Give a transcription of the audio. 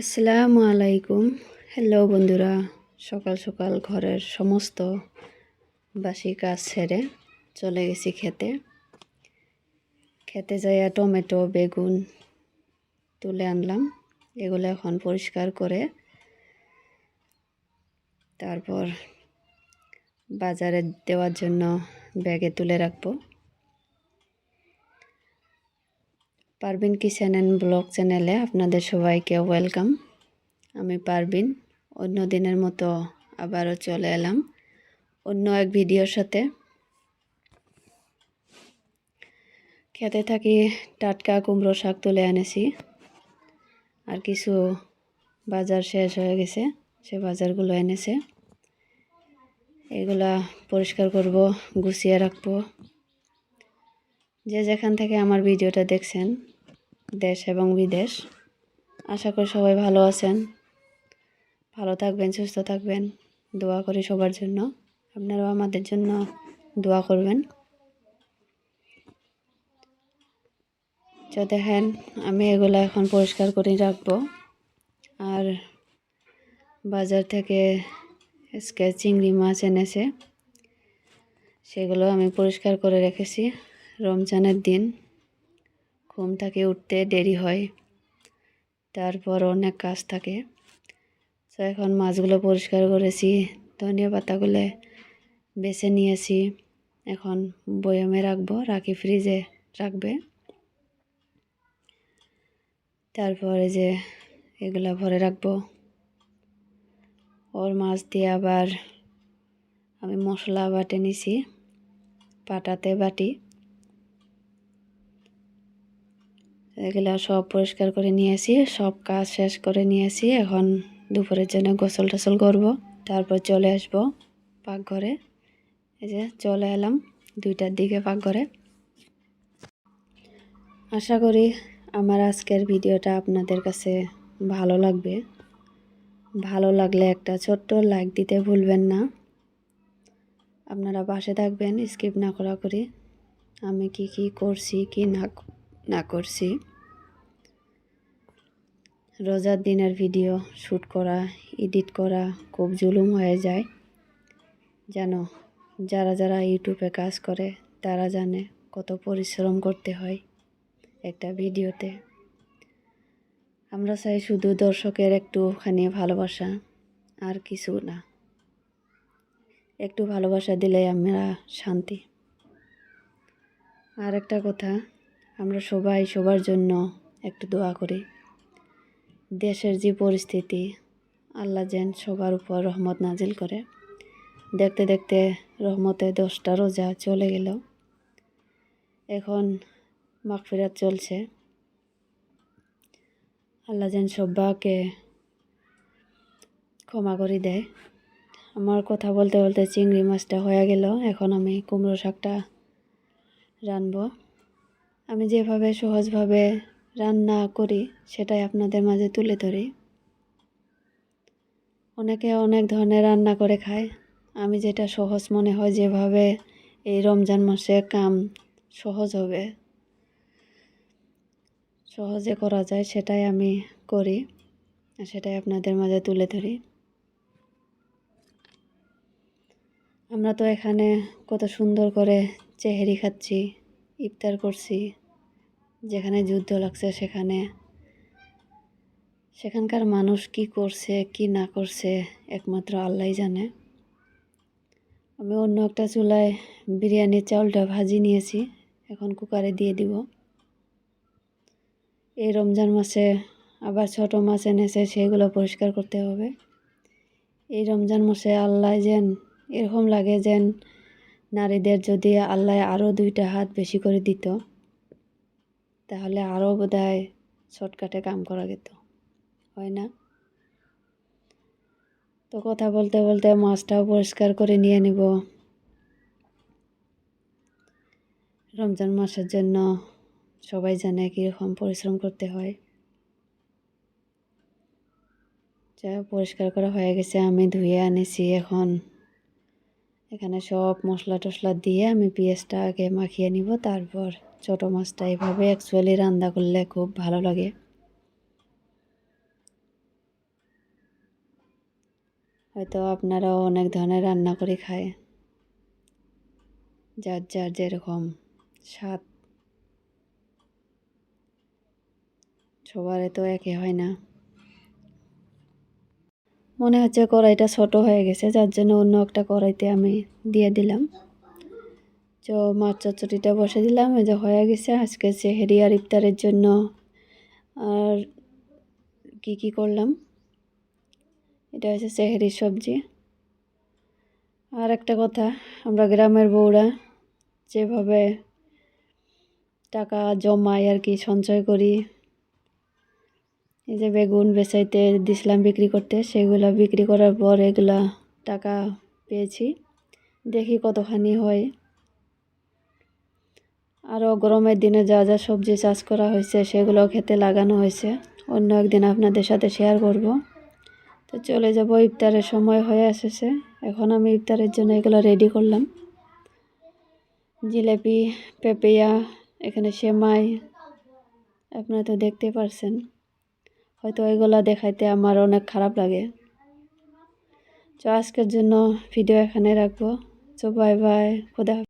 আসসালামু আলাইকুম। হ্যালো বন্ধুরা, সকাল সকাল ঘরের সমস্ত বাসি কাজ ছেড়ে চলে গেছি খেতে। খেতে যাইয়া টমেটো বেগুন তুলে আনলাম। এগুলো এখন পরিষ্কার করে তারপর বাজারে দেওয়ার জন্য ব্যাগে তুলে রাখবো। পারভিন কিচেন অ্যান্ড ব্লগ চ্যানেলে আপনাদের সবাইকে ওয়েলকাম। আমি পারভিন। অন্য দিনের মতো আবারও চলে এলাম অন্য এক ভিডিওর সাথে। খেতে থাকি টাটকা কুমড়ো শাক তুলে এনেছি, আর কিছু বাজার শেষ হয়ে গেছে, সে বাজারগুলো এনেছে। এগুলা পরিষ্কার করব, গুছিয়ে রাখবো। যে যেখান থেকে আমার ভিডিওটা দেখছেন, দেশ এবং বিদেশ, আশা করি সবাই ভালো আছেন, ভালো থাকবেন, সুস্থ থাকবেন। দোয়া করি সবার জন্য, আপনারাও আমাদের জন্য দোয়া করবেন। তো দেখেন, আমি এগুলো এখন পরিষ্কার করে রাখবো। আর বাজার থেকে আজকে চিংড়ি মাছ এনেছে, সেগুলো আমি পরিষ্কার করে রেখেছি। রমজানের দিন ঘুম থেকে উঠতে দেরি হয়, তারপর অনেক কাজ থাকে। তো এখন মাছগুলো পরিষ্কার করেছি, ধনিয়া পাতাগুলো বেছে নিয়েছি। এখন বয়ামে রাখবো, রাখি ফ্রিজে রাখবে। তারপরে যে এগুলা ভরে রাখবো। ওর মাছ দিয়ে আবার আমি মশলা বাটে নিছি, পাটাতে বাটি। এগুলা সব পরিষ্কার করে নিয়েছি, সব কাজ শেষ করে নিয়েছি। এখন দুপুরের জন্য গোসল টোসল করবো, তারপর চলে আসবো পাকঘরে। এই যে চলে এলাম 2টার দিকে পাকঘরে। আশা করি আমার আজকের ভিডিওটা আপনাদের কাছে ভালো লাগবে। ভালো লাগলে একটা ছোট্ট লাইক দিতে ভুলবেন না। আপনারা পাশে থাকবেন, স্কিপ না করা করি আমি কি করছি কি না করছি। রোজার দিনের ভিডিও শ্যুট করা, এডিট করা খুব জুলুম হয়ে যায়। জানো, যারা যারা ইউটিউবে কাজ করে তারা জানে কত পরিশ্রম করতে হয় একটা ভিডিওতে। আমরা চাই শুধু দর্শকের একটুখানি ভালোবাসা, আর কিছু না। একটু ভালোবাসা দিলে আমরা শান্তি। আর একটা কথা, আমরা সবাই সবার জন্য একটু দোয়া করি। দেশের যে পরিস্থিতি, আল্লাহ যেন সবার উপর রহমত নাজিল করে। দেখতে দেখতে রহমতে 10টা রোজা চলে গেল, এখন মাগফিরাত চলছে। আল্লাহ যেন সবাইকে ক্ষমা করে দেয়। আমার কথা বলতে বলতে চিংড়ি মাছটা হয়ে গেল। এখন আমি কুমড়ো শাকটা রানবো। আমি যেভাবে সহজভাবে রান্না করি সেটাই আপনাদের মাঝে তুলে ধরি। অনেকে অনেক ধরনের রান্না করে খায়, আমি যেটা সহজ মনে হয়, যেভাবে এই রমজান মাসে কাম সহজ হবে, সহজে করা যায়, সেটাই আমি করি, আর সেটাই আপনাদের মাঝে তুলে ধরি। আমরা তো এখানে কত সুন্দর করে চেহারি খাচ্ছি, ইফতার করছি। যেখানে যুদ্ধ লাগছে সেখানকার মানুষ কি করছে কি না করছে একমাত্র আল্লাহই জানে। আমি অন্য একটা চুলায় বিরিয়ানির চাউলটা ভাজি নিয়েছি, এখন কুকারে দিয়ে দিব। এই রমজান মাসে আবার ছোট মাছ এনেছে, সেগুলো পরিষ্কার করতে হবে। এই রমজান মাসে আল্লাহ যেন এরকম লাগে যেন নারীদের যদি আল্লাহ আরও 2টা হাত বেশি করে দিত, তাহলে আরও বোধহয় শর্টকাটে কাম করা যেত, হয় না? তো কথা বলতে বলতে মাছটাও পরিষ্কার করে নিয়ে নিব। রমজান মাসের জন্য সবাই জানে কীরকম পরিশ্রম করতে হয়। যা পরিষ্কার করা হয়ে গেছে, আমি ধুয়ে আনেছি। এখন এখানে সব মশলা টশলা দিয়ে আমি পেঁয়াজটা আগে মাখিয়ে নিব, তারপর ছোট মাছটা। এভাবে অ্যাকচুয়ালি রান্না করলে খুব ভালো লাগে। হয়তো আপনারাও অনেক ধরনের রান্না করে খায়, যার যার যেরকম স্বাদ, সবারই তো একই হয় না। মনে হচ্ছে কড়াইটা ছোট হয়ে গেছে, যার জন্য অন্য একটা কড়াইতে আমি দিয়ে দিলাম। তো মাছ চচ্চড়িটা বসে দিলাম, এই যে হয়ে গেছে। আজকে সেহরি আর ইফতারের জন্য আর কি করলাম, এটা হচ্ছে সেহরির সবজি। আর একটা কথা, আমরা গ্রামের বউরা যেভাবে টাকা জমাই আর কি, সঞ্চয় করি, এই যে বেগুন বেচাইতে দিছিলাম বিক্রি করতে, সেগুলো বিক্রি করার পর এগুলা টাকা পেয়েছি, দেখি কতখানি হয়। আরও গরমের দিনে যা যা সবজি চাষ করা হয়েছে সেগুলো খেতে লাগানো হয়েছে, অন্য একদিন আপনাদের সাথে শেয়ার করব। তো চলে যাব, ইফতারের সময় হয়ে এসেছে। এখন আমি ইফতারের জন্য এগুলো রেডি করলাম। জিলাপি, পেঁপেয়া, এখানে সেমাই, আপনারা তো দেখতে পারছেন। হয়তো এগুলো দেখাইতে আমার অনেক খারাপ লাগে। তো আজকের জন্য ভিডিও এখানে রাখবো। তো বাই বাই, খোদা।